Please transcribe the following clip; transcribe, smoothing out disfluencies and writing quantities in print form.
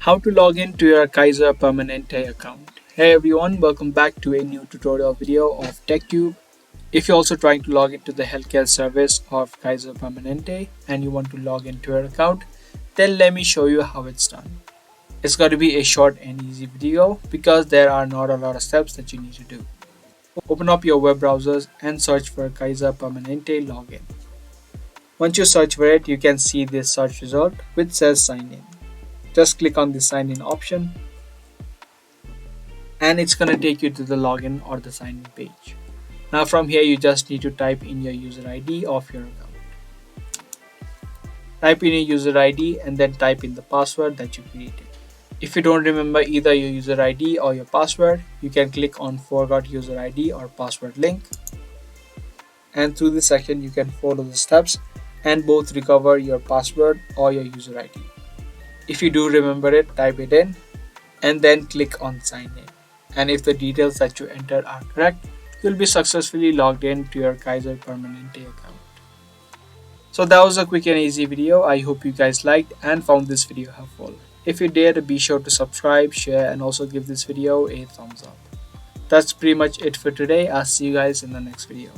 How to log in to your Kaiser Permanente account. Hey everyone, welcome back to a new tutorial video of TechTube. If you're also trying to log into the healthcare service of Kaiser Permanente and you want to log into your account, then let me show you how it's done. It's going to be a short and easy video because there are not a lot of steps that you need to do. Open up your web browsers and search for Kaiser Permanente login. Once you search for it, you can see this search result which says sign in. Just click on the sign in option and it's going to take you to the login or the sign in page. Now from here you just need to type in your user ID of your account. Type in your user ID and then type in the password that you created. If you don't remember either your user ID or your password, you can click on forgot user ID or password link, and through this section you can follow the steps and both recover your password or your user ID. If you do remember it, type it in and then click on sign in. And if the details that you entered are correct, you'll be successfully logged in to your Kaiser Permanente account. So that was a quick and easy video. I hope you guys liked and found this video helpful. If you did, be sure to subscribe, share, and also give this video a thumbs up. That's pretty much it for today. I'll see you guys in the next video.